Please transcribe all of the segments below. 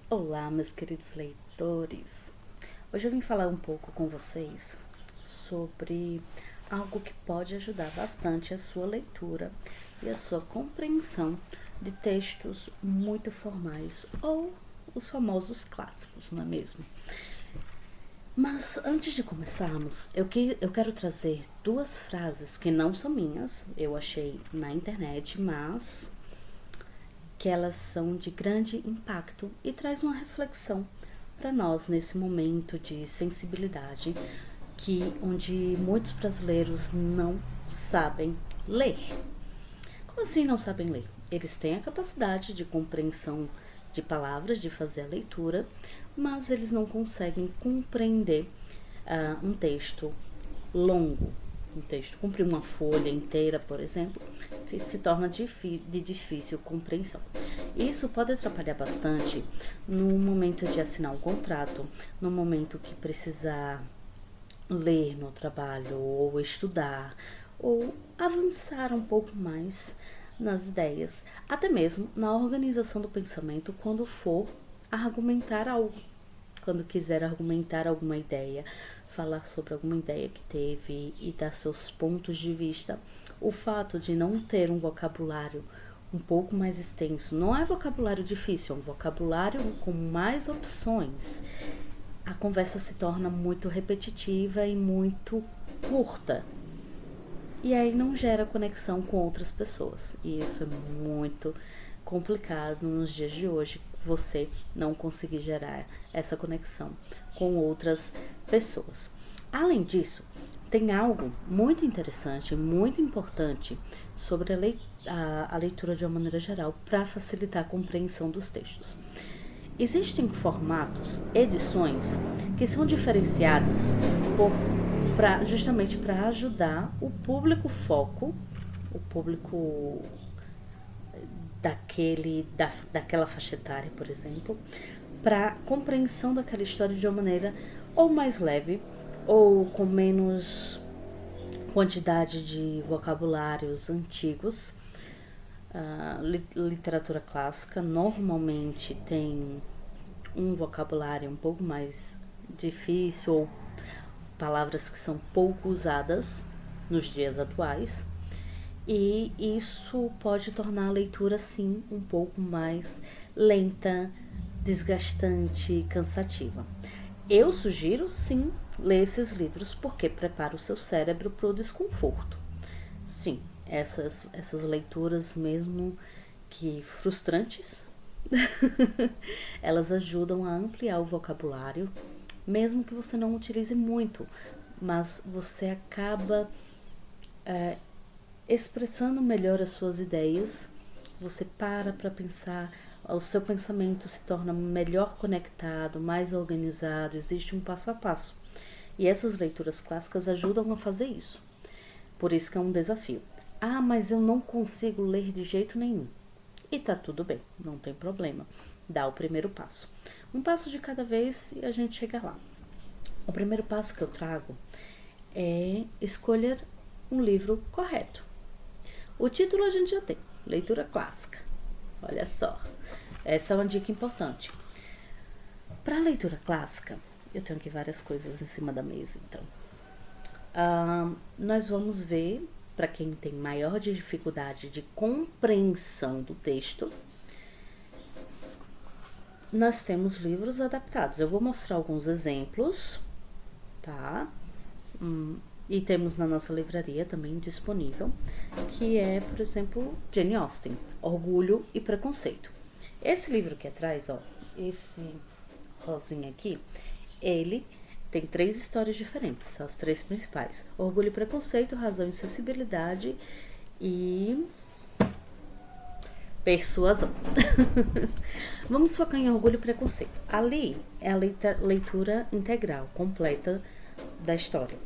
Olá, meus queridos leitores. Hoje eu vim falar um pouco com vocês sobre algo que pode ajudar bastante a sua leitura e a sua compreensão de textos muito formais ou os famosos clássicos, não é mesmo? Mas antes de começarmos, eu quero trazer duas frases que não são minhas, eu achei na internet, mas que elas são de grande impacto e traz uma reflexão para nós nesse momento de sensibilidade onde muitos brasileiros não sabem ler. Como assim não sabem ler? Eles têm a capacidade de compreensão de palavras, de fazer a leitura, mas eles não conseguem compreender um texto longo. Um texto, cumprir uma folha inteira, por exemplo, se torna de difícil compreensão. Isso pode atrapalhar bastante no momento de assinar um contrato, no momento que precisar ler no trabalho, ou estudar, ou avançar um pouco mais nas ideias, até mesmo na organização do pensamento quando for argumentar algo. Quando quiser argumentar alguma ideia, falar sobre alguma ideia que teve e dar seus pontos de vista, o fato de não ter um vocabulário um pouco mais extenso, não é vocabulário difícil, é um vocabulário com mais opções, a conversa se torna muito repetitiva e muito curta. E aí não gera conexão com outras pessoas. E isso é muito complicado nos dias de hoje, você não conseguir gerar essa conexão com outras pessoas. Além disso, tem algo muito interessante, muito importante sobre a leitura de uma maneira geral para facilitar a compreensão dos textos. Existem formatos, edições, que são diferenciadas justamente para ajudar o público foco, o público daquela faixa etária, por exemplo, para compreensão daquela história de uma maneira ou mais leve ou com menos quantidade de vocabulários antigos. Literatura clássica normalmente tem um vocabulário um pouco mais difícil ou palavras que são pouco usadas nos dias atuais, e isso pode tornar a leitura sim um pouco mais lenta, desgastante, cansativa. Eu sugiro sim ler esses livros porque prepara o seu cérebro para o desconforto. Sim, essas leituras mesmo que frustrantes, elas ajudam a ampliar o vocabulário, mesmo que você não utilize muito, mas você acaba expressando melhor as suas ideias, você para pensar, o seu pensamento se torna melhor conectado, mais organizado, existe um passo a passo. E essas leituras clássicas ajudam a fazer isso. Por isso que é um desafio. Ah, mas eu não consigo ler de jeito nenhum. E tá tudo bem, não tem problema. Dá o primeiro passo. Um passo de cada vez e a gente chega lá. O primeiro passo que eu trago é escolher um livro correto. O título a gente já tem, leitura clássica. Olha só, essa é uma dica importante. Para leitura clássica, eu tenho aqui várias coisas em cima da mesa, então. Nós vamos ver, para quem tem maior dificuldade de compreensão do texto, nós temos livros adaptados. Eu vou mostrar alguns exemplos, tá? E temos na nossa livraria também disponível, que é, por exemplo, Jane Austen, Orgulho e Preconceito. Esse livro aqui atrás, ó, esse rosinha aqui, ele tem 3 histórias diferentes, as 3 principais: Orgulho e Preconceito, Razão e Sensibilidade e Persuasão. Vamos focar em Orgulho e Preconceito. Ali é a leitura integral, completa da história.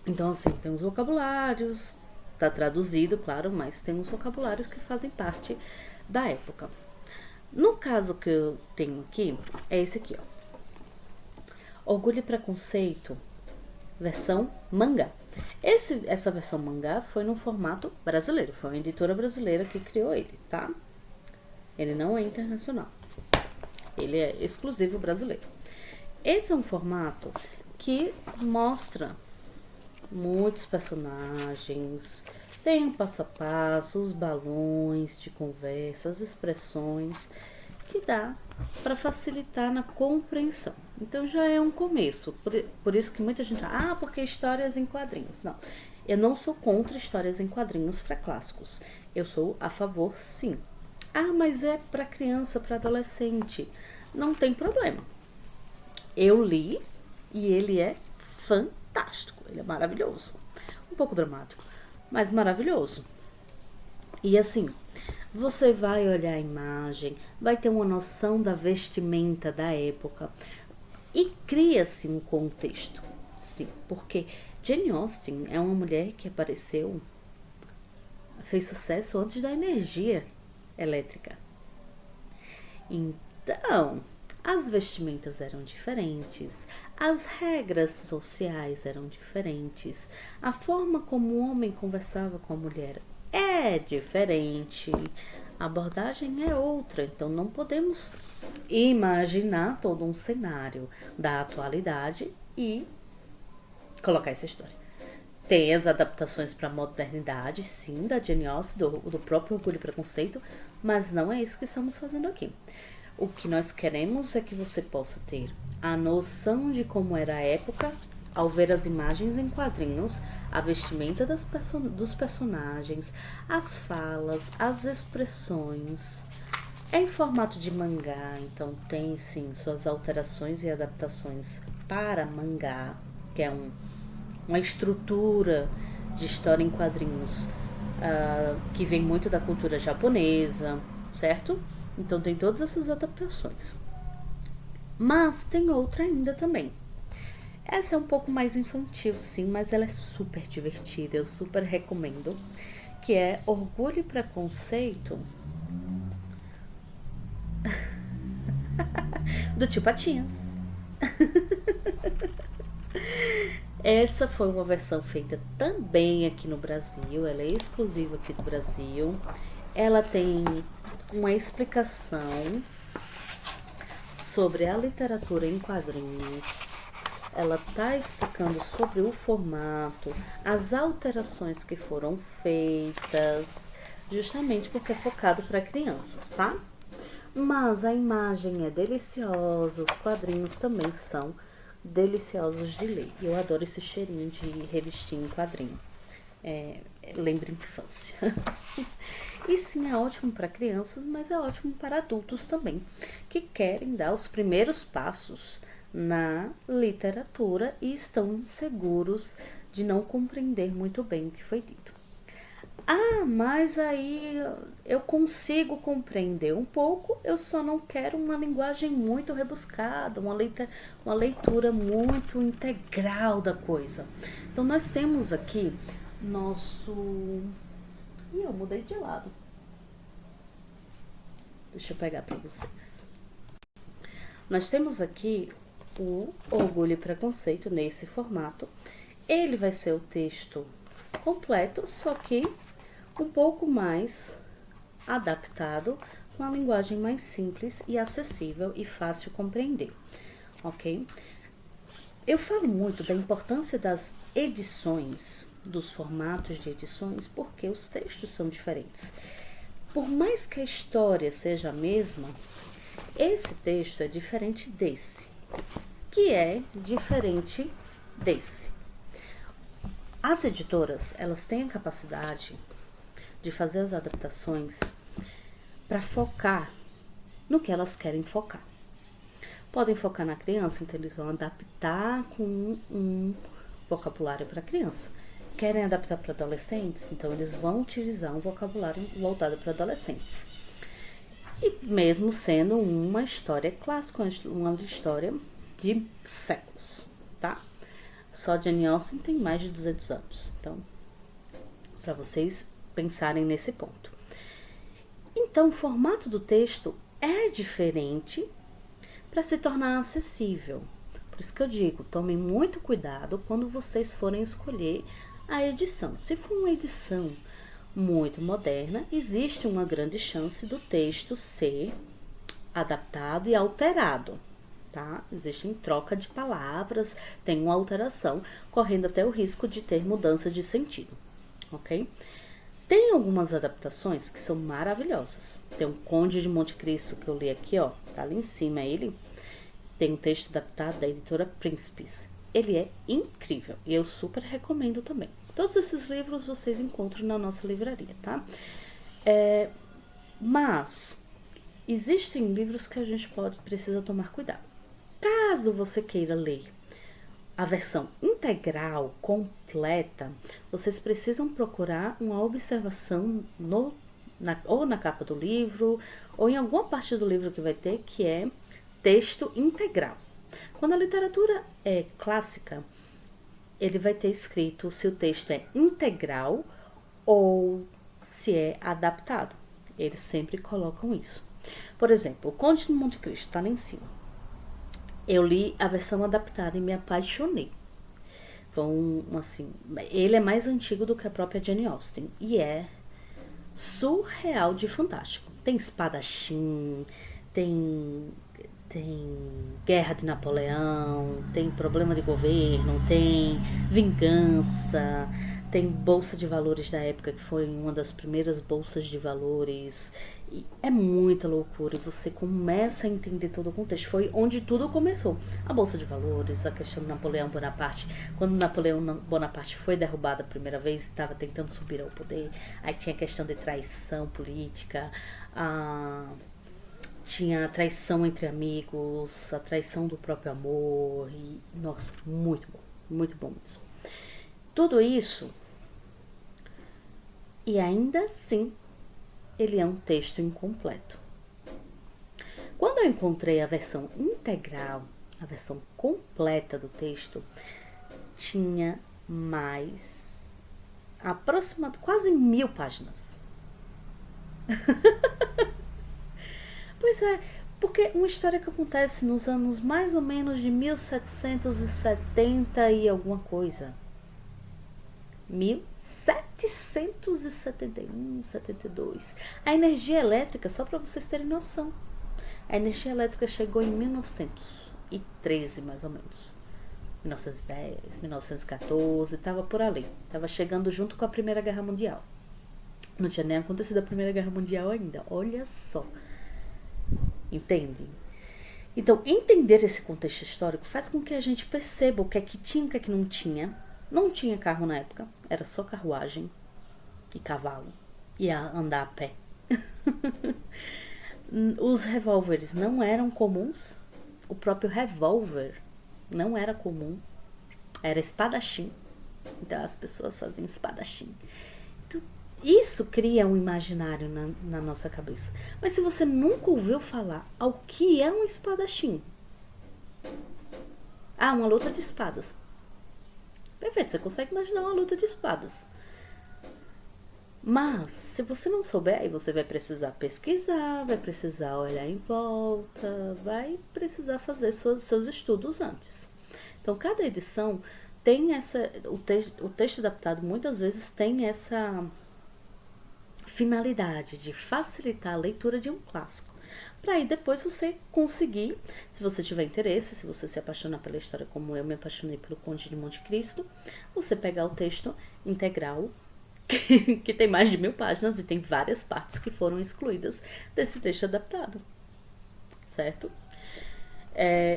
Então, assim, tem os vocabulários, tá traduzido, claro, mas tem os vocabulários que fazem parte da época. No caso que eu tenho aqui, é esse aqui, ó. Orgulho e Preconceito, versão mangá. Essa versão mangá foi no formato brasileiro, foi uma editora brasileira que criou ele, tá? Ele não é internacional. Ele é exclusivo brasileiro. Esse é um formato que mostra muitos personagens, tem o passo a passo, os balões de conversa, as expressões, que dá para facilitar na compreensão. Então já é um começo. Por isso que muita gente fala, porque histórias em quadrinhos. Não, eu não sou contra histórias em quadrinhos para clássicos. Eu sou a favor, sim. Mas é para criança, para adolescente. Não tem problema. Eu li e ele é fantástico. Ele é maravilhoso. Um pouco dramático, mas maravilhoso. E assim, você vai olhar a imagem, vai ter uma noção da vestimenta da época e cria-se um contexto. Sim, porque Jane Austen é uma mulher que apareceu, fez sucesso antes da energia elétrica. Então, as vestimentas eram diferentes, as regras sociais eram diferentes, a forma como o homem conversava com a mulher é diferente, a abordagem é outra, então não podemos imaginar todo um cenário da atualidade e colocar essa história. Tem as adaptações para a modernidade, sim, da Jane Austen, do próprio Orgulho e Preconceito, mas não é isso que estamos fazendo aqui. O que nós queremos é que você possa ter a noção de como era a época ao ver as imagens em quadrinhos, a vestimenta dos personagens, as falas, as expressões. É em formato de mangá, então tem sim suas alterações e adaptações para mangá, que é uma estrutura de história em quadrinhos que vem muito da cultura japonesa, certo? Então tem todas essas adaptações. Mas tem outra ainda também. Essa é um pouco mais infantil, sim, mas ela é super divertida, eu super recomendo, que é Orgulho e Preconceito do Tio Patinhas. Essa foi uma versão feita também aqui no Brasil, ela é exclusiva aqui do Brasil. Ela tem uma explicação sobre a literatura em quadrinhos. Ela está explicando sobre o formato, as alterações que foram feitas, justamente porque é focado para crianças, tá? Mas a imagem é deliciosa, os quadrinhos também são deliciosos de ler. Eu adoro esse cheirinho de revistinha em quadrinho. Lembra infância. E sim, é ótimo para crianças, mas é ótimo para adultos também, que querem dar os primeiros passos na literatura e estão inseguros de não compreender muito bem o que foi dito. Mas aí eu consigo compreender um pouco, eu só não quero uma linguagem muito rebuscada, uma leitura muito integral da coisa. Então nós temos aqui nosso... eu mudei de lado. Deixa eu pegar para vocês. Nós temos aqui o Orgulho e Preconceito nesse formato. Ele vai ser o texto completo, só que um pouco mais adaptado, com a linguagem mais simples e acessível e fácil compreender, ok? Eu falo muito da importância das edições, dos formatos de edições, porque os textos são diferentes. Por mais que a história seja a mesma, esse texto é diferente desse, que é diferente desse. As editoras, elas têm a capacidade de fazer as adaptações para focar no que elas querem focar. Podem focar na criança, então eles vão adaptar com um vocabulário para criança. Querem adaptar para adolescentes, então eles vão utilizar um vocabulário voltado para adolescentes. E mesmo sendo uma história clássica, uma história de séculos, tá? Só Jane Austen tem mais de 200 anos, então, para vocês pensarem nesse ponto. Então, o formato do texto é diferente para se tornar acessível. Por isso que eu digo, tomem muito cuidado quando vocês forem escolher a edição. Se for uma edição muito moderna, existe uma grande chance do texto ser adaptado e alterado, tá? Existem troca de palavras, tem uma alteração, correndo até o risco de ter mudança de sentido, ok? Tem algumas adaptações que são maravilhosas. Tem o Conde de Monte Cristo que eu li aqui, ó, tá ali em cima ele. Tem um texto adaptado da editora Príncipes. Ele é incrível e eu super recomendo também. Todos esses livros vocês encontram na nossa livraria, tá? Mas existem livros que a gente precisa tomar cuidado. Caso você queira ler a versão integral, completa, vocês precisam procurar uma observação ou na capa do livro, ou em alguma parte do livro que vai ter, que é texto integral. Quando a literatura é clássica, ele vai ter escrito se o texto é integral ou se é adaptado. Eles sempre colocam isso. Por exemplo, o Conde de Monte Cristo está lá em cima. Eu li a versão adaptada e me apaixonei. Assim, ele é mais antigo do que a própria Jane Austen e é surreal de fantástico. Tem espadachim, tem guerra de Napoleão, tem problema de governo, tem vingança, tem bolsa de valores da época, que foi uma das primeiras bolsas de valores. E é muita loucura e você começa a entender todo o contexto. Foi onde tudo começou. A bolsa de valores, a questão de Napoleão Bonaparte. Quando Napoleão Bonaparte foi derrubado a primeira vez, estava tentando subir ao poder. Aí tinha a questão de traição política, tinha a traição entre amigos, a traição do próprio amor. E, nossa, muito bom mesmo. Tudo isso, e ainda assim, ele é um texto incompleto. Quando eu encontrei a versão integral, a versão completa do texto, tinha mais aproximadamente quase 1000 páginas. Pois é, porque uma história que acontece nos anos mais ou menos de 1770 e alguma coisa. 1771, 72. A energia elétrica, só para vocês terem noção, a energia elétrica chegou em 1913, mais ou menos. 1910, 1914, estava por ali. Estava chegando junto com a Primeira Guerra Mundial. Não tinha nem acontecido a Primeira Guerra Mundial ainda. Olha só. Entende? Então, entender esse contexto histórico faz com que a gente perceba o que é que tinha e o que é que não tinha. Não tinha carro na época, era só carruagem e cavalo. E andar a pé. Os revólveres não eram comuns. O próprio revólver não era comum. Era espadachim. Então as pessoas faziam espadachim. Então, isso cria um imaginário na nossa cabeça. Mas se você nunca ouviu falar ao que é um espadachim, uma luta de espadas. Perfeito, você consegue imaginar uma luta de espadas. Mas, se você não souber, aí você vai precisar pesquisar, vai precisar olhar em volta, vai precisar fazer seus estudos antes. Então, cada edição tem o texto adaptado muitas vezes tem essa finalidade de facilitar a leitura de um clássico. Para aí depois você conseguir, se você tiver interesse, se você se apaixonar pela história como eu me apaixonei pelo Conde de Monte Cristo, você pegar o texto integral, que tem mais de 1000 páginas e tem várias partes que foram excluídas desse texto adaptado, certo?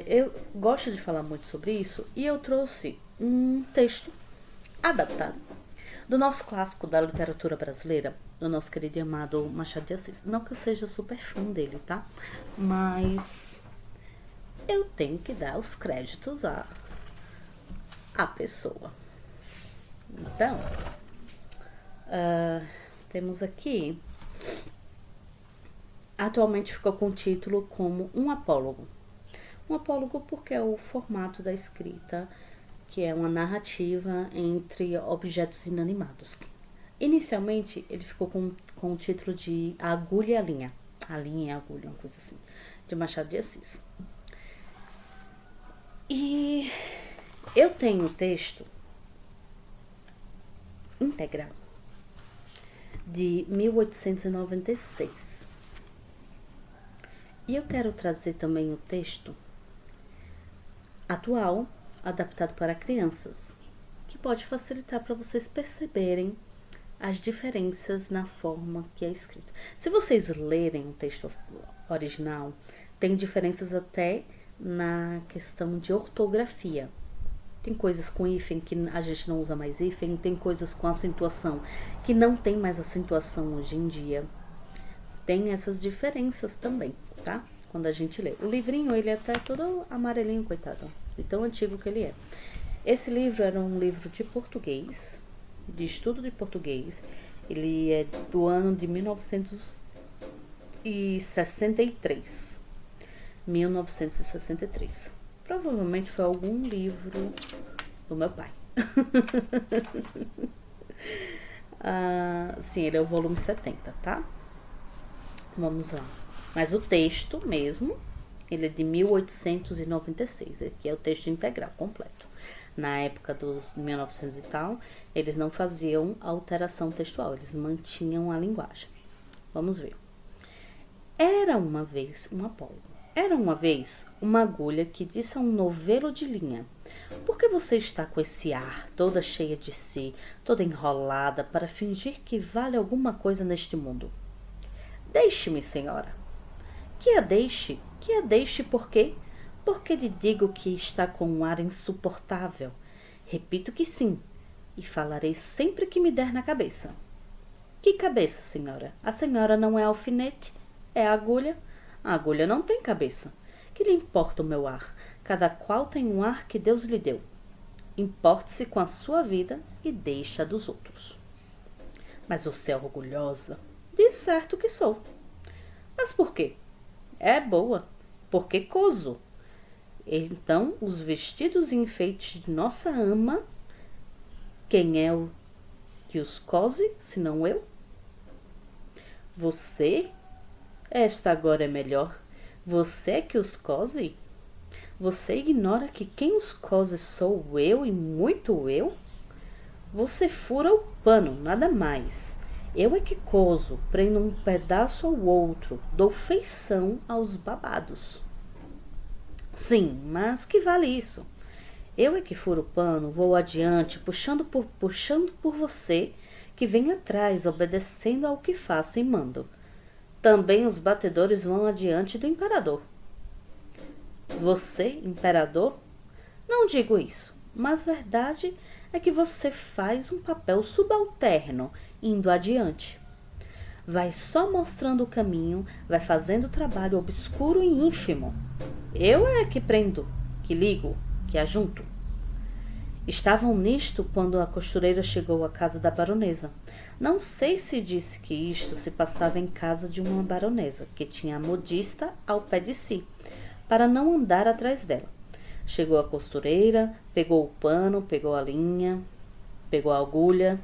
Eu gosto de falar muito sobre isso e eu trouxe um texto adaptado do nosso clássico da literatura brasileira, do nosso querido e amado Machado de Assis. Não que eu seja super fã dele, tá? Mas eu tenho que dar os créditos à pessoa. Então, temos aqui, atualmente ficou com o título como um apólogo. Um apólogo porque é o formato da escrita, que é uma narrativa entre objetos inanimados. Inicialmente, ele ficou com o título de A Agulha e a Linha. A Linha e a Agulha, uma coisa assim, de Machado de Assis. E eu tenho o texto integral de 1896. E eu quero trazer também o texto atual, adaptado para crianças, que pode facilitar para vocês perceberem as diferenças na forma que é escrito. Se vocês lerem o texto original, tem diferenças até na questão de ortografia. Tem coisas com hífen que a gente não usa mais hífen, tem coisas com acentuação que não tem mais acentuação hoje em dia. Tem essas diferenças também, tá? Quando a gente lê. O livrinho, ele é até todo amarelinho, coitado, de tão antigo que ele é. Esse livro era um livro de português, de estudo de português. Ele é do ano de 1963. 1963. Provavelmente foi algum livro do meu pai. Sim, ele é o volume 70, tá? Vamos lá. Mas o texto mesmo, ele é de 1896, que é o texto integral, completo. Na época dos 1900 e tal, eles não faziam alteração textual, eles mantinham a linguagem. Vamos ver. Era uma vez um Apólogo. Era uma vez uma agulha que disse a um novelo de linha: por que você está com esse ar, toda cheia de si, toda enrolada, para fingir que vale alguma coisa neste mundo? Deixe-me, senhora. Que a deixe por quê? Porque lhe digo que está com um ar insuportável. Repito que sim, e falarei sempre que me der na cabeça. Que cabeça, senhora? A senhora não é alfinete? É agulha? A agulha não tem cabeça. Que lhe importa o meu ar? Cada qual tem um ar que Deus lhe deu. Importe-se com a sua vida e deixe a dos outros. Mas você é orgulhosa? De certo que sou. Mas por quê? É boa, porque coso. Então, os vestidos e enfeites de nossa ama, quem é o que os cose, senão eu? Você? Esta agora é melhor. Você é que os cose? Você ignora que quem os cose sou eu e muito eu? Você fura o pano, nada mais. Eu é que coso, prendo um pedaço ao outro, dou feição aos babados. Sim, mas que vale isso? Eu é que furo o pano, vou adiante, puxando por você, que vem atrás, obedecendo ao que faço e mando. Também os batedores vão adiante do imperador. Você, imperador? Não digo isso, mas verdade é que você faz um papel subalterno, indo adiante. Vai só mostrando o caminho, vai fazendo trabalho obscuro e ínfimo. Eu é que prendo, que ligo, que ajunto. Estavam nisto quando a costureira chegou à casa da baronesa. Não sei se disse que isto se passava em casa de uma baronesa, que tinha a modista ao pé de si, para não andar atrás dela. Chegou a costureira, pegou o pano, pegou a linha, pegou a agulha,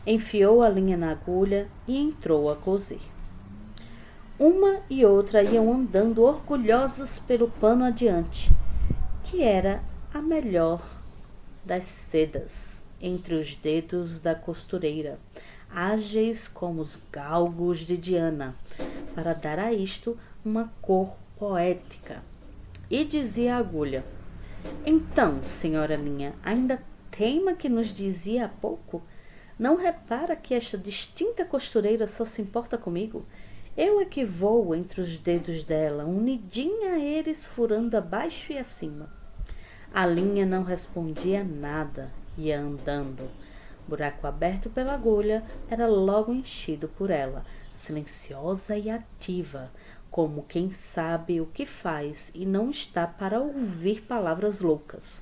enfiou a linha na agulha e entrou a coser. Uma e outra iam andando orgulhosas pelo pano adiante, que era a melhor das sedas, entre os dedos da costureira, ágeis como os galgos de Diana, para dar a isto uma cor poética. E dizia a agulha: então, senhora minha, ainda teima que nos dizia há pouco? Não repara que esta distinta costureira só se importa comigo? Eu é que vou entre os dedos dela, unidinha a eles, furando abaixo e acima. A linha não respondia nada, ia andando. Buraco aberto pela agulha era logo enchido por ela, silenciosa e ativa, como quem sabe o que faz e não está para ouvir palavras loucas.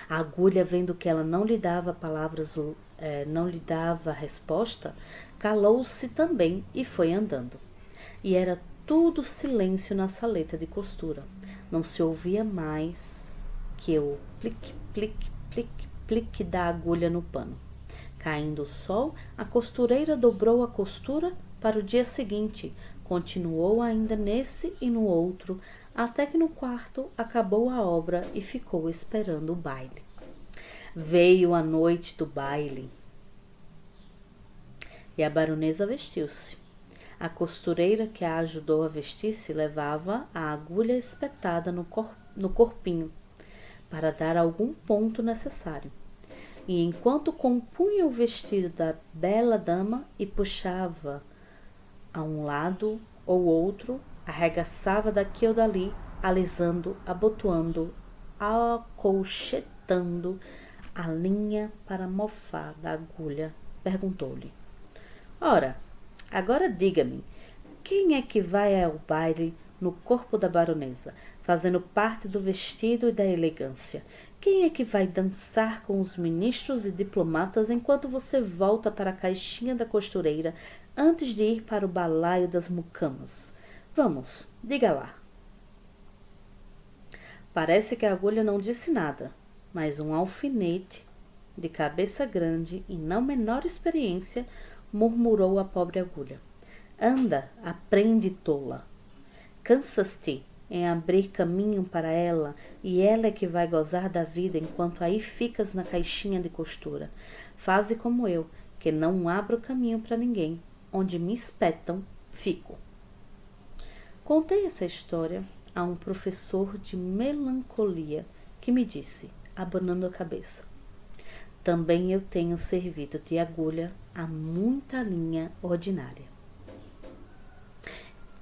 A agulha, vendo que ela não lhe dava não lhe dava resposta, calou-se também e foi andando. E era tudo silêncio na saleta de costura. Não se ouvia mais que o plique, plique, plique, plique da agulha no pano. Caindo o sol, a costureira dobrou a costura para o dia seguinte, continuou ainda nesse e no outro, até que no quarto acabou a obra e ficou esperando o baile. Veio a noite do baile e a baronesa vestiu-se. A costureira que a ajudou a vestir-se levava a agulha espetada no corpinho para dar algum ponto necessário. E enquanto compunha o vestido da bela dama e puxava a um lado ou outro, arregaçava daqui ou dali, alisando, abotoando, acolchetando a linha para mofar da agulha, perguntou-lhe: Ora, agora diga-me, quem é que vai ao baile no corpo da baronesa, fazendo parte do vestido e da elegância? Quem é que vai dançar com os ministros e diplomatas enquanto você volta para a caixinha da costureira antes de ir para o balaio das mucamas? Vamos, diga lá. Parece que a agulha não disse nada, mas um alfinete, de cabeça grande e não menor experiência, murmurou a pobre agulha. Anda, aprende, tola. Cansas-te em abrir caminho para ela e ela é que vai gozar da vida enquanto aí ficas na caixinha de costura. Faze como eu, que não abro caminho para ninguém. Onde me espetam, fico. Contei essa história a um professor de melancolia que me disse, abanando a cabeça: também eu tenho servido de agulha a muita linha ordinária.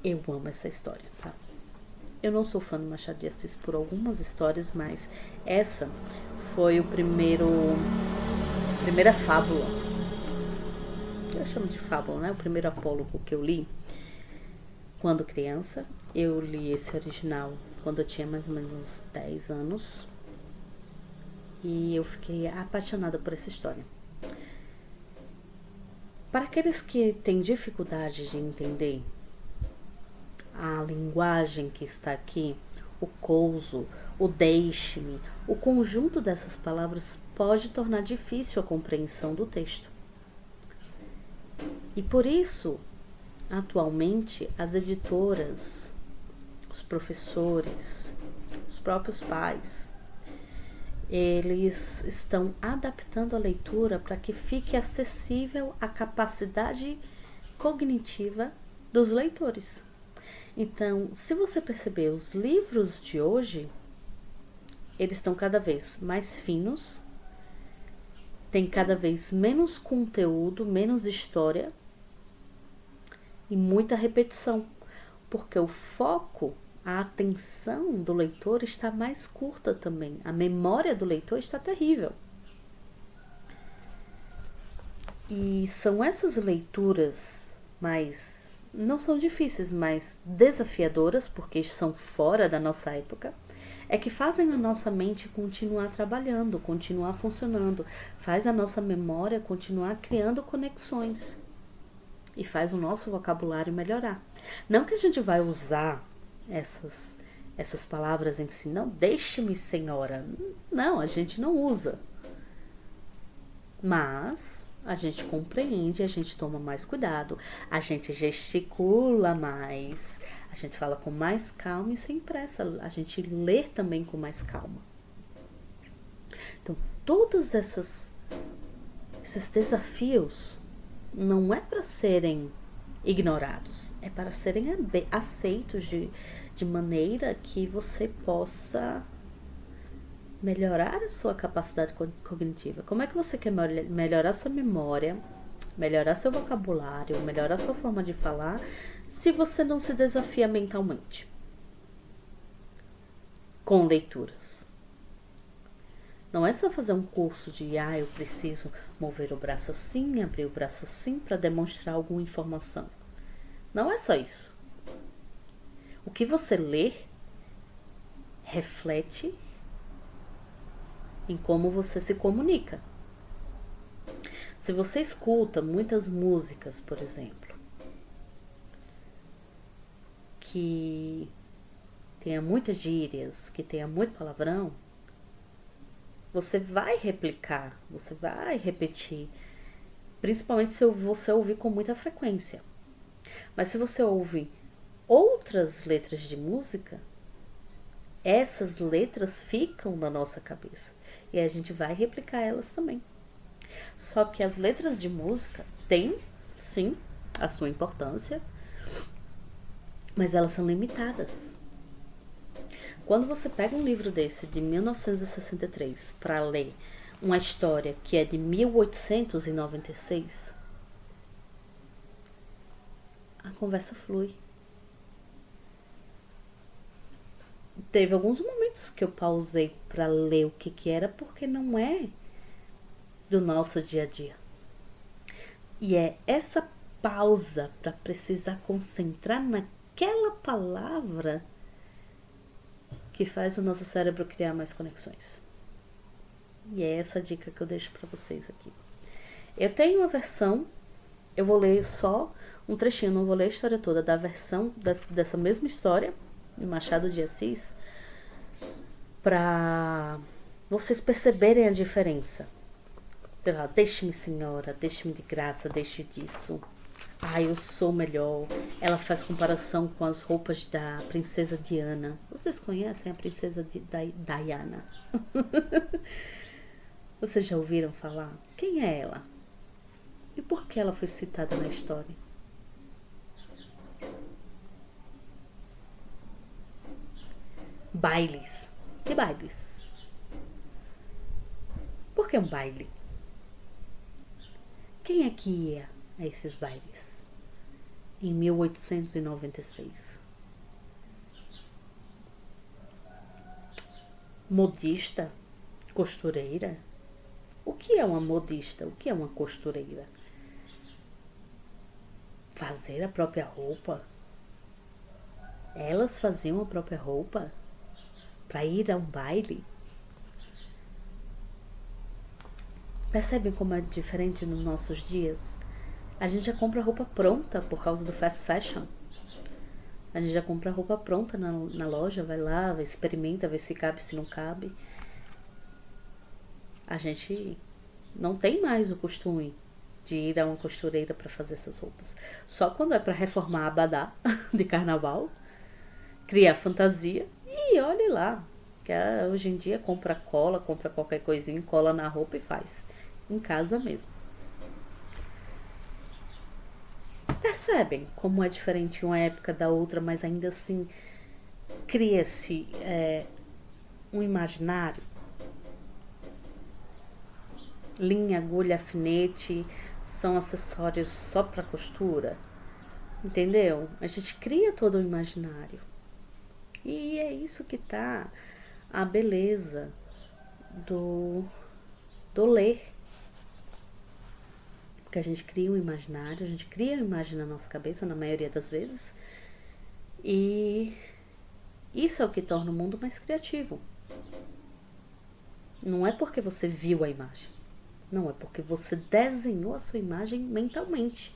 Eu amo essa história, tá? Eu não sou fã do Machado de Assis por algumas histórias, mas essa foi a primeira fábula. Eu chamo de fábula, né? O primeiro apólogo que eu li quando criança. Eu li esse original quando eu tinha mais ou menos uns 10 anos. E eu fiquei apaixonada por essa história. Para aqueles que têm dificuldade de entender a linguagem que está aqui, o couso, o deixe-me, o conjunto dessas palavras pode tornar difícil a compreensão do texto. E por isso, atualmente, as editoras, os professores, os próprios pais, eles estão adaptando a leitura para que fique acessível à capacidade cognitiva dos leitores. Então, se você perceber, os livros de hoje, eles estão cada vez mais finos, tem cada vez menos conteúdo, menos história e muita repetição, porque o foco, a atenção do leitor está mais curta também, a memória do leitor está terrível. E são essas leituras mais, não são difíceis, mas desafiadoras, porque são fora da nossa época, é que fazem a nossa mente continuar trabalhando, continuar funcionando, faz a nossa memória continuar criando conexões e faz o nosso vocabulário melhorar. Não que a gente vai usar essas palavras em si, não, deixe-me, senhora. Não, a gente não usa. Mas a gente compreende, a gente toma mais cuidado, a gente gesticula mais, a gente fala com mais calma e sem pressa, a gente lê também com mais calma. Então, todos esses desafios não é para serem ignorados, é para serem aceitos de maneira que você possa melhorar a sua capacidade cognitiva. Como é que você quer melhorar sua memória, melhorar seu vocabulário, melhorar sua forma de falar, se você não se desafia mentalmente com leituras? Não é só fazer um curso de, eu preciso mover o braço assim, abrir o braço assim para demonstrar alguma informação. Não é só isso. O que você lê reflete em como você se comunica. Se você escuta muitas músicas, por exemplo, que tenha muitas gírias, que tenha muito palavrão, você vai replicar, você vai repetir, principalmente se você ouvir com muita frequência. Mas se você ouve outras letras de música, essas letras ficam na nossa cabeça e a gente vai replicar elas também. Só que as letras de música têm, sim, a sua importância, Mas elas são limitadas. Quando você pega um livro desse de 1963 para ler uma história que é de 1896, a conversa flui. Teve alguns momentos que eu pausei para ler o que era, porque não é do nosso dia a dia. E é essa pausa para precisar concentrar naquela palavra que faz o nosso cérebro criar mais conexões. E é essa dica que eu deixo para vocês aqui. Eu tenho uma versão, eu vou ler só um trechinho, não vou ler a história toda, da versão dessa mesma história, de Machado de Assis, para vocês perceberem a diferença. Deixe-me, senhora, deixe-me de graça, deixe disso. Eu sou melhor. Ela faz comparação com as roupas da princesa Diana. Vocês conhecem a princesa Diana? Vocês já ouviram falar? Quem é ela? E por que ela foi citada na história? Bailes. Que bailes? Por que um baile? Quem é que ia a esses bailes em 1896? Modista? Costureira? O que é uma modista? O que é uma costureira? Fazer a própria roupa? Elas faziam a própria roupa para ir a um baile? Percebem como é diferente nos nossos dias? A gente já compra roupa pronta por causa do fast fashion. A gente já compra roupa pronta na loja, vai lá, experimenta, vê se cabe, se não cabe. A gente não tem mais o costume de ir a uma costureira para fazer essas roupas. Só quando é para reformar abadá de carnaval, criar fantasia, e olhe lá, que hoje em dia compra cola, compra qualquer coisinha, cola na roupa e faz em casa mesmo. Percebem como é diferente uma época da outra, mas ainda assim cria-se um imaginário? Linha, agulha, alfinete são acessórios só para costura, entendeu? A gente cria todo o imaginário, e é isso que tá a beleza do ler. Porque a gente cria um imaginário, a gente cria a imagem na nossa cabeça, na maioria das vezes, e isso é o que torna o mundo mais criativo. Não é porque você viu a imagem, não, é porque você desenhou a sua imagem mentalmente.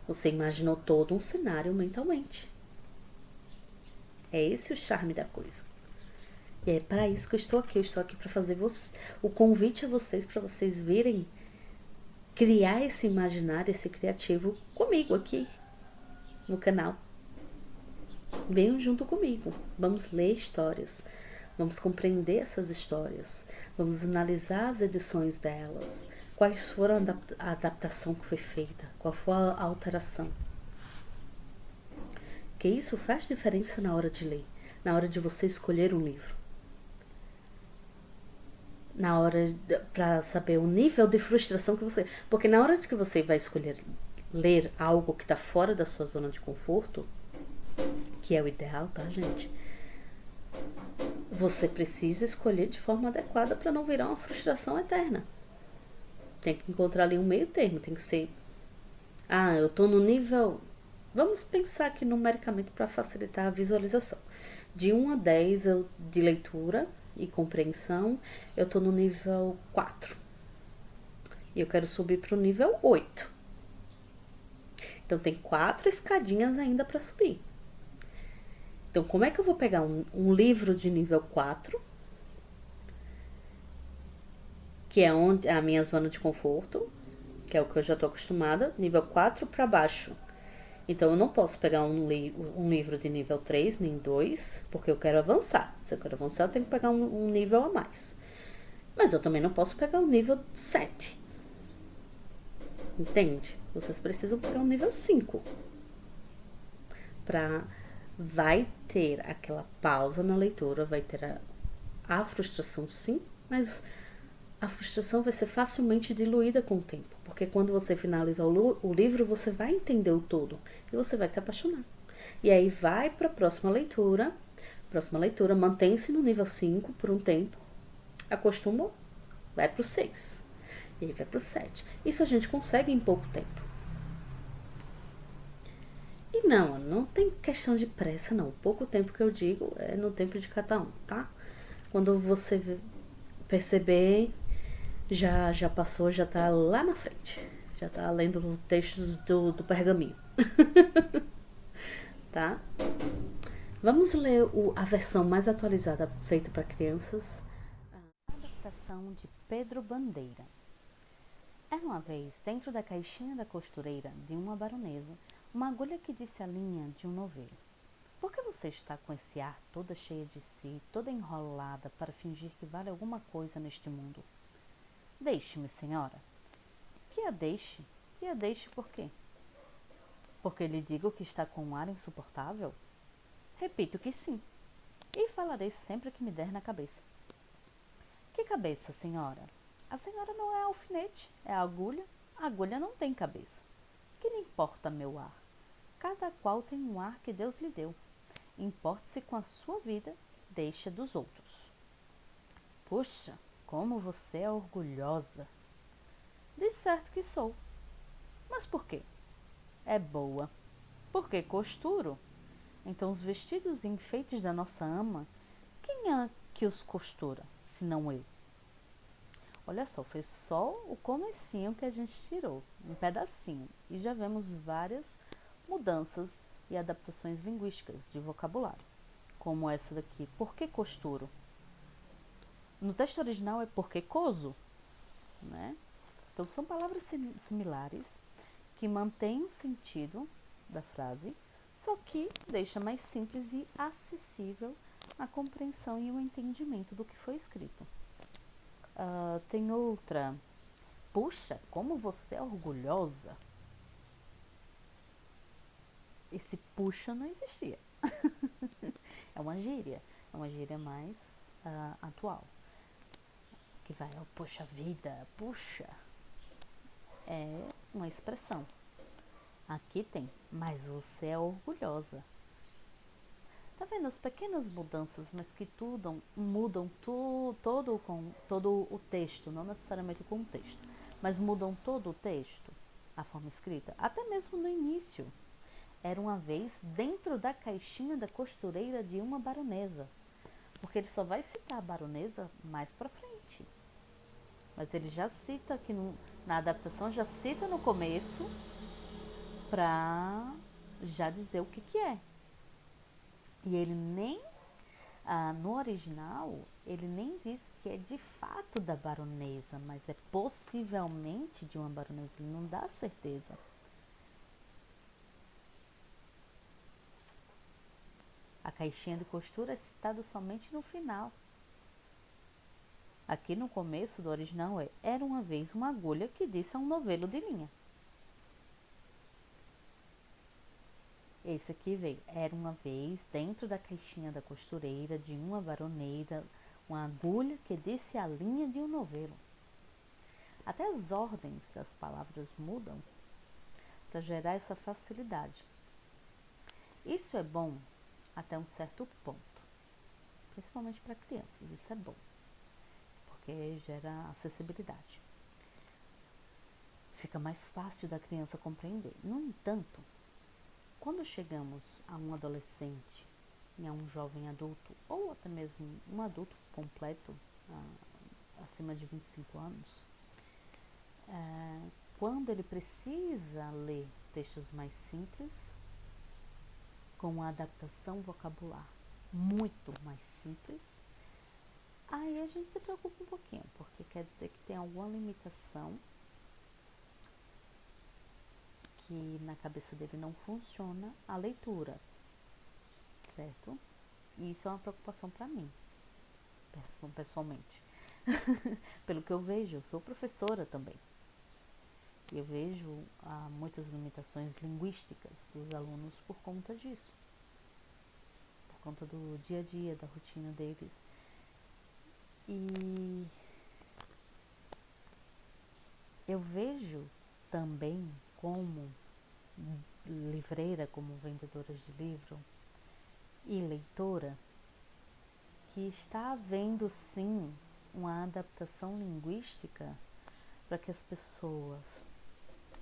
Você imaginou todo um cenário mentalmente. É esse o charme da coisa. E é para isso que eu estou aqui. Eu estou aqui para fazer o convite a vocês, para vocês virem criar esse imaginário, esse criativo comigo aqui no canal. Venham junto comigo. Vamos ler histórias. Vamos compreender essas histórias. Vamos analisar as edições delas. Quais foram a adaptação que foi feita? Qual foi a alteração? Porque isso faz diferença na hora de ler. Na hora de você escolher um livro. Na hora para saber o nível de frustração que você... Porque na hora de que você vai escolher ler algo que está fora da sua zona de conforto, que é o ideal, tá, gente? Você precisa escolher de forma adequada para não virar uma frustração eterna. Tem que encontrar ali um meio termo, tem que ser... eu tô no nível... Vamos pensar aqui numericamente para facilitar a visualização. De 1 a 10 de leitura e compreensão, eu tô no nível 4. E eu quero subir para o nível 8. Então tem 4 escadinhas ainda para subir. Então como é que eu vou pegar um livro de nível 4, que é onde a minha zona de conforto, que é o que eu já tô acostumada, nível 4 para baixo. Então eu não posso pegar um livro de nível 3, nem 2, porque eu quero avançar. Se eu quero avançar, eu tenho que pegar um nível a mais. Mas eu também não posso pegar um nível 7. Entende? Vocês precisam pegar um nível 5. para vai ter aquela pausa na leitura, vai ter a frustração sim, mas a frustração vai ser facilmente diluída com o tempo, porque quando você finaliza o livro, você vai entender o todo e você vai se apaixonar. E aí vai para a próxima leitura, mantém-se no nível 5 por um tempo, acostumou, vai para o 6, e aí vai para o 7. Isso a gente consegue em pouco tempo. E não tem questão de pressa não, pouco tempo que eu digo é no tempo de cada um, tá? Quando você perceber, já passou, já tá lá na frente. Já tá lendo textos do pergaminho. Tá? Vamos ler a versão mais atualizada feita para crianças. A adaptação de Pedro Bandeira. Era uma vez, dentro da caixinha da costureira de uma baronesa, uma agulha que disse a linha de um novelo. Por que você está com esse ar toda cheia de si, toda enrolada para fingir que vale alguma coisa neste mundo? Deixe-me, senhora. Que a deixe? Que a deixe por quê? Porque lhe digo que está com um ar insuportável? Repito que sim. E falarei sempre que me der na cabeça. Que cabeça, senhora? A senhora não é alfinete, é agulha. A agulha não tem cabeça. Que lhe importa meu ar? Cada qual tem um ar que Deus lhe deu. Importe-se com a sua vida, deixe dos outros. Puxa, como você é orgulhosa. De certo que sou. Mas por quê? É boa. Porque costuro. Então os vestidos e enfeites da nossa ama, quem é que os costura, se não eu? Olha só, foi só o comecinho que a gente tirou, um pedacinho, e já vemos várias mudanças e adaptações linguísticas de vocabulário, como essa daqui, por que costuro? No texto original é por que coso, né? Então são palavras similares que mantêm o sentido da frase, só que deixa mais simples e acessível a compreensão e o entendimento do que foi escrito. Tem outra. Puxa, como você é orgulhosa. Esse puxa não existia. É uma gíria mais atual. Que vai, oh, puxa vida, puxa. É uma expressão. Aqui tem, mas você é orgulhosa. Tá vendo as pequenas mudanças, mas que mudam todo o texto, não necessariamente o contexto, mas mudam todo o texto, a forma escrita, até mesmo no início. Era uma vez dentro da caixinha da costureira de uma baronesa, porque ele só vai citar a baronesa mais pra frente. Mas ele já cita aqui na adaptação, já cita no começo pra já dizer o que é. E ele nem, no original, ele nem diz que é de fato da baronesa, mas é possivelmente de uma baronesa, ele não dá certeza. A caixinha de costura é citada somente no final. Aqui no começo do original era uma vez uma agulha que disse a um novelo de linha. Esse aqui veio, era uma vez dentro da caixinha da costureira de uma baroneira, uma agulha que disse a linha de um novelo. Até as ordens das palavras mudam para gerar essa facilidade. Isso é bom até um certo ponto, principalmente para crianças, isso é bom, porque gera acessibilidade. Fica mais fácil da criança compreender. No entanto, quando chegamos a um adolescente e a um jovem adulto, ou até mesmo um adulto completo, acima de 25 anos, quando ele precisa ler textos mais simples, com uma adaptação vocabular muito mais simples, aí a gente se preocupa um pouquinho, porque quer dizer que tem alguma limitação que na cabeça dele não funciona a leitura, certo? E isso é uma preocupação para mim, pessoalmente. Pelo que eu vejo, eu sou professora também. Eu vejo muitas limitações linguísticas dos alunos por conta disso, por conta do dia a dia, da rotina deles. E eu vejo também como livreira, como vendedora de livro e leitora, que está havendo sim uma adaptação linguística para que as pessoas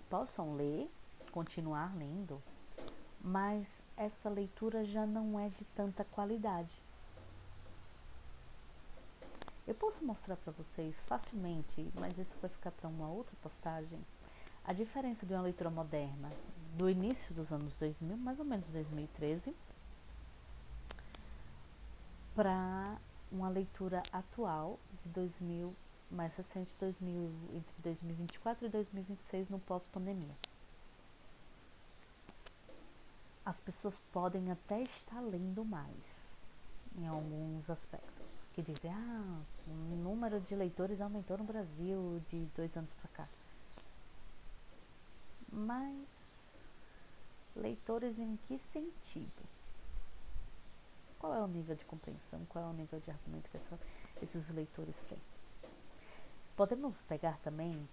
possam ler, continuar lendo, mas essa leitura já não é de tanta qualidade. Eu posso mostrar para vocês facilmente, mas isso vai ficar para uma outra postagem, a diferença de uma leitura moderna do início dos anos 2000, mais ou menos 2013, para uma leitura atual de 2000, mais recente, 2000, entre 2024 e 2026, no pós-pandemia. As pessoas podem até estar lendo mais em alguns aspectos, que dizem, o número de leitores aumentou no Brasil de 2 anos para cá. Mas leitores em que sentido? Qual é o nível de compreensão? Qual é o nível de argumento que esses leitores têm? Podemos pegar também,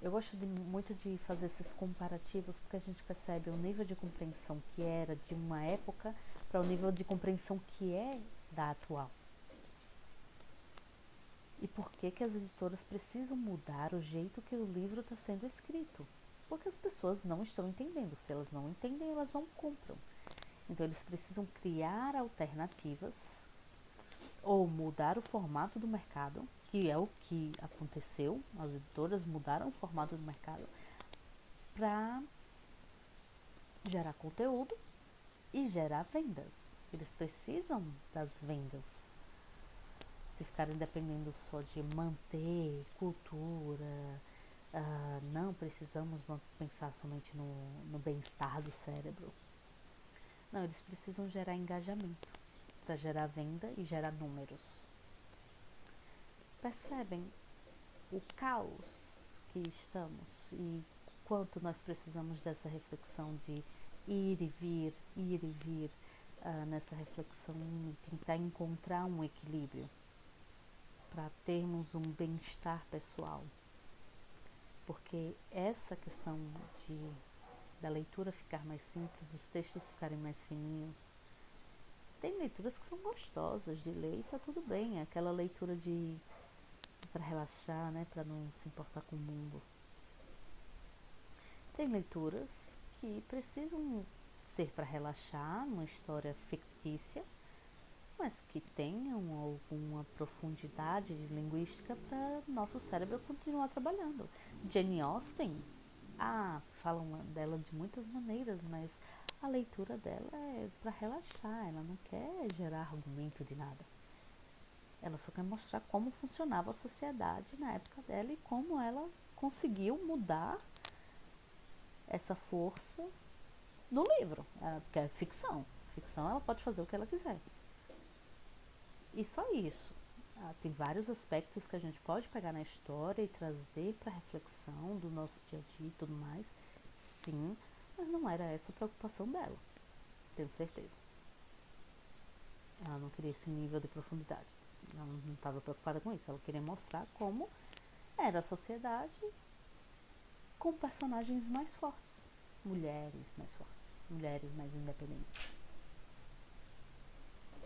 eu gosto muito de fazer esses comparativos, porque a gente percebe o nível de compreensão que era de uma época para o nível de compreensão que é da atual. E por que as editoras precisam mudar o jeito que o livro está sendo escrito? Porque as pessoas não estão entendendo. Se elas não entendem, elas não compram. Então eles precisam criar alternativas ou mudar o formato do mercado, que é o que aconteceu. As editoras mudaram o formato do mercado para gerar conteúdo e gerar vendas. Eles precisam das vendas. Se ficarem dependendo só de manter cultura, não precisamos pensar somente no bem-estar do cérebro. Não, eles precisam gerar engajamento para gerar venda e gerar números. Percebem o caos que estamos e quanto nós precisamos dessa reflexão de ir e vir nessa reflexão e tentar encontrar um equilíbrio para termos um bem-estar pessoal. Porque essa questão da leitura ficar mais simples, os textos ficarem mais fininhos, tem leituras que são gostosas de ler e tá tudo bem, aquela leitura para relaxar, né, para não se importar com o mundo. Tem leituras que precisam ser para relaxar, uma história fictícia, mas que tenham alguma profundidade de linguística para nosso cérebro continuar trabalhando. Jane Austen, falam dela de muitas maneiras, mas a leitura dela é para relaxar, ela não quer gerar argumento de nada. Ela só quer mostrar como funcionava a sociedade na época dela e como ela conseguiu mudar essa força no livro, porque é ficção. Ficção, ela pode fazer o que ela quiser. E só isso. Tem vários aspectos que a gente pode pegar na história e trazer para reflexão do nosso dia a dia e tudo mais. Sim, mas não era essa a preocupação dela. Tenho certeza. Ela não queria esse nível de profundidade. Ela não estava preocupada com isso. Ela queria mostrar como era a sociedade com personagens mais fortes. Mulheres mais fortes. Mulheres mais independentes.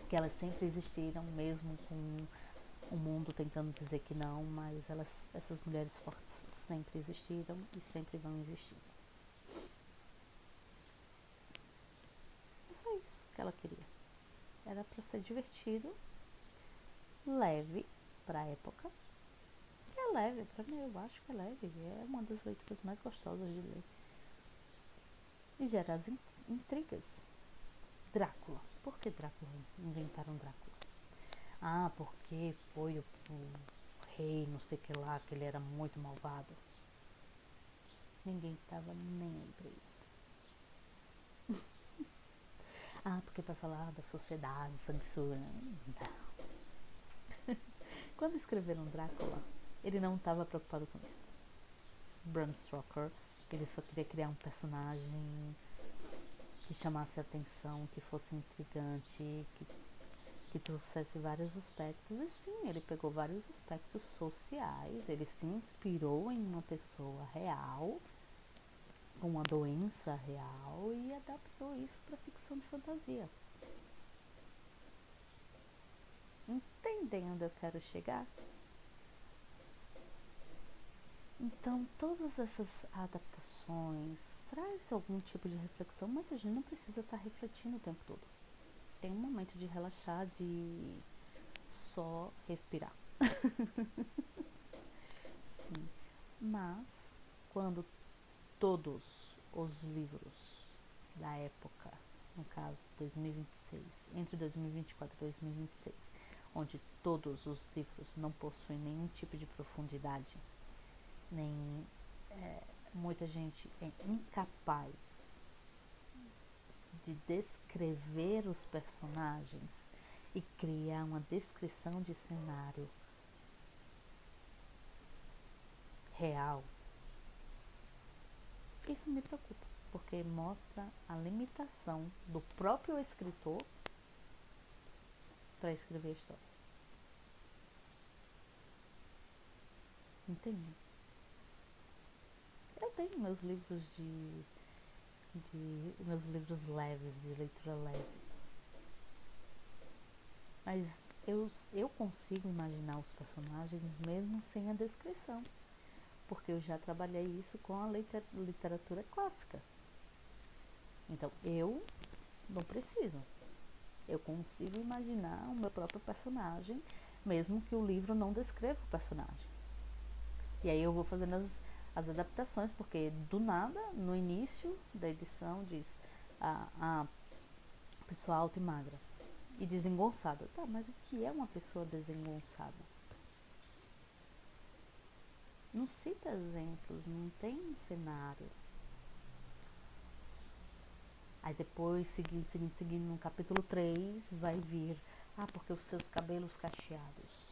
Que elas sempre existiram, mesmo com o mundo tentando dizer que não, mas essas mulheres fortes sempre existiram e sempre vão existir. É só isso que ela queria. Era para ser divertido, leve para a época. E é leve, para mim eu acho que é leve. É uma das leituras mais gostosas de ler. E gera as intrigas. Drácula. Por que Drácula? Inventaram Drácula? Porque foi o rei, não sei o que lá, que ele era muito malvado. Ninguém tava nem aí pra isso. Porque pra falar da sociedade, sanguessuga. Não. Quando escreveram Drácula, ele não estava preocupado com isso. Bram Stoker, ele só queria criar um personagem que chamasse atenção, que fosse intrigante, que trouxesse vários aspectos. E sim, ele pegou vários aspectos sociais, ele se inspirou em uma pessoa real, com uma doença real, e adaptou isso para ficção de fantasia. Entendem onde eu quero chegar? Então, todas essas adaptações traz algum tipo de reflexão, mas a gente não precisa estar refletindo o tempo todo. Tem um momento de relaxar, de só respirar. Sim, mas quando todos os livros da época, no caso 2026, entre 2024 e 2026, onde todos os livros não possuem nenhum tipo de profundidade, nem muita gente é incapaz de descrever os personagens e criar uma descrição de cenário real. Isso me preocupa, porque mostra a limitação do próprio escritor para escrever a história. Entende? Eu tenho meus livros meus livros leves, de leitura leve. Mas eu consigo imaginar os personagens mesmo sem a descrição, porque eu já trabalhei isso com a literatura clássica. Então eu não preciso. Eu consigo imaginar o meu próprio personagem, mesmo que o livro não descreva o personagem. E aí eu vou fazendo as adaptações, porque do nada, no início da edição, diz a pessoa alta e magra e desengonçada. Tá, mas o que é uma pessoa desengonçada? Não cita exemplos, não tem um cenário. Aí depois, seguindo, no capítulo 3, vai vir, porque os seus cabelos cacheados.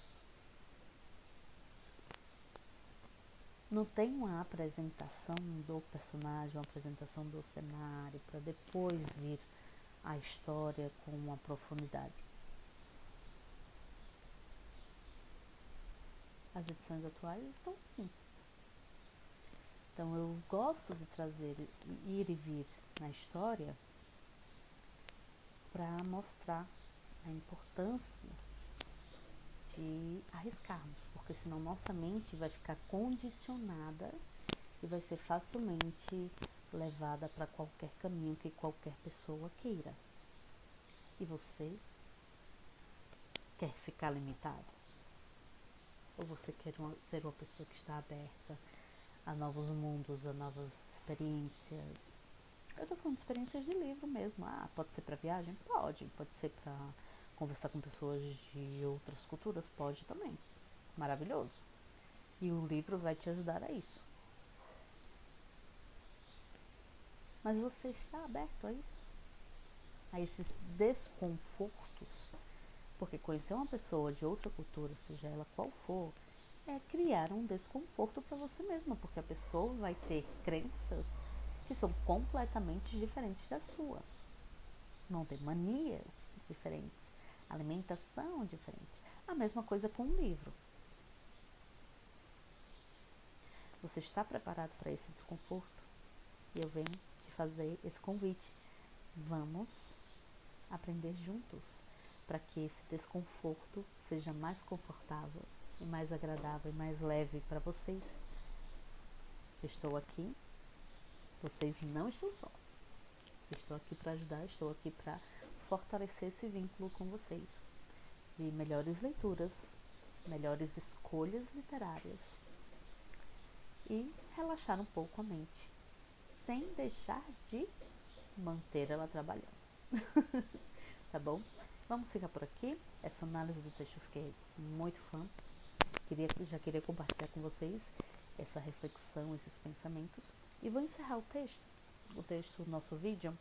Não tem uma apresentação do personagem, uma apresentação do cenário, para depois vir a história com uma profundidade. As edições atuais estão assim. Então eu gosto de trazer, ir e vir na história para mostrar a importância de arriscarmos, porque senão nossa mente vai ficar condicionada e vai ser facilmente levada para qualquer caminho que qualquer pessoa queira. E você quer ficar limitado? Ou você quer ser uma pessoa que está aberta a novos mundos, a novas experiências? Eu tô falando de experiências de livro mesmo. Pode ser para viagem? Pode ser para conversar com pessoas de outras culturas? Pode também. Maravilhoso. E o livro vai te ajudar a isso. Mas você está aberto a isso? A esses desconfortos? Porque conhecer uma pessoa de outra cultura, seja ela qual for, é criar um desconforto para você mesma, porque a pessoa vai ter crenças que são completamente diferentes da sua. Vão ter manias diferentes, alimentação diferente. A mesma coisa com um livro. Você está preparado para esse desconforto? E eu venho te fazer esse convite. Vamos aprender juntos para que esse desconforto seja mais confortável e mais agradável e mais leve para vocês. Eu estou aqui, vocês não estão sós. Eu estou aqui para ajudar, estou aqui para fortalecer esse vínculo com vocês, de melhores leituras, melhores escolhas literárias e relaxar um pouco a mente, sem deixar de manter ela trabalhando. Tá bom? Vamos ficar por aqui. Essa análise do texto eu fiquei muito fã. Já queria compartilhar com vocês essa reflexão, esses pensamentos. E vou encerrar o nosso vídeo,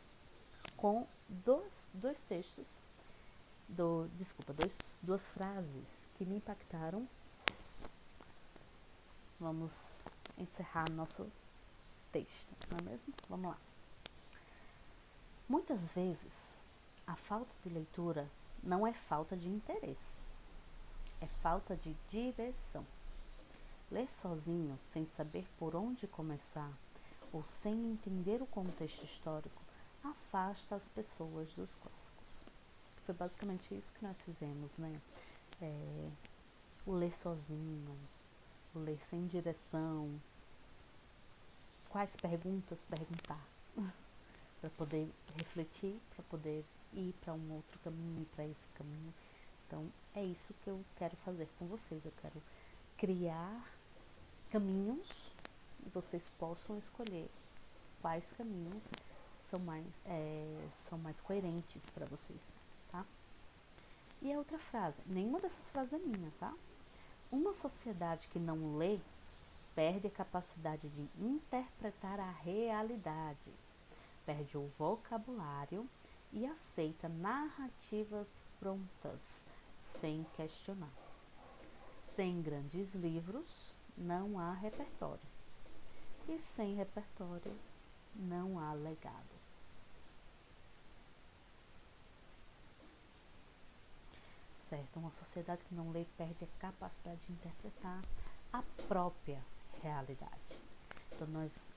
com dois textos, duas frases que me impactaram. Vamos encerrar nosso texto, não é mesmo? Vamos lá. Muitas vezes, a falta de leitura não é falta de interesse, é falta de direção. Ler sozinho, sem saber por onde começar, ou sem entender o contexto histórico, afasta as pessoas dos clássicos. Foi basicamente isso que nós fizemos, né? O ler sozinho, o ler sem direção, quais perguntas perguntar, para poder refletir, para poder ir para um outro caminho, para esse caminho. Então, é isso que eu quero fazer com vocês. Eu quero criar caminhos e vocês possam escolher quais caminhos são mais coerentes para vocês, tá? E a outra frase, nenhuma dessas frases é minha, tá? Uma sociedade que não lê perde a capacidade de interpretar a realidade, perde o vocabulário e aceita narrativas prontas, sem questionar. Sem grandes livros, não há repertório. E sem repertório, não há legado. Certo? Uma sociedade que não lê perde a capacidade de interpretar a própria realidade. Então, nós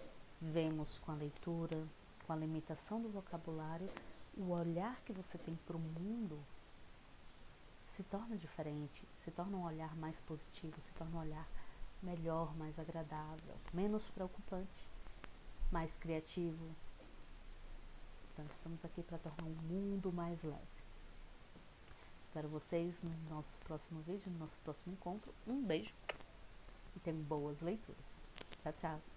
vemos com a leitura, com a limitação do vocabulário, o olhar que você tem para o mundo se torna diferente, se torna um olhar mais positivo, se torna um olhar melhor, mais agradável, menos preocupante, mais criativo. Então, estamos aqui para tornar o mundo mais leve. Espero vocês no nosso próximo vídeo, no nosso próximo encontro. Um beijo e tenham boas leituras. Tchau, tchau!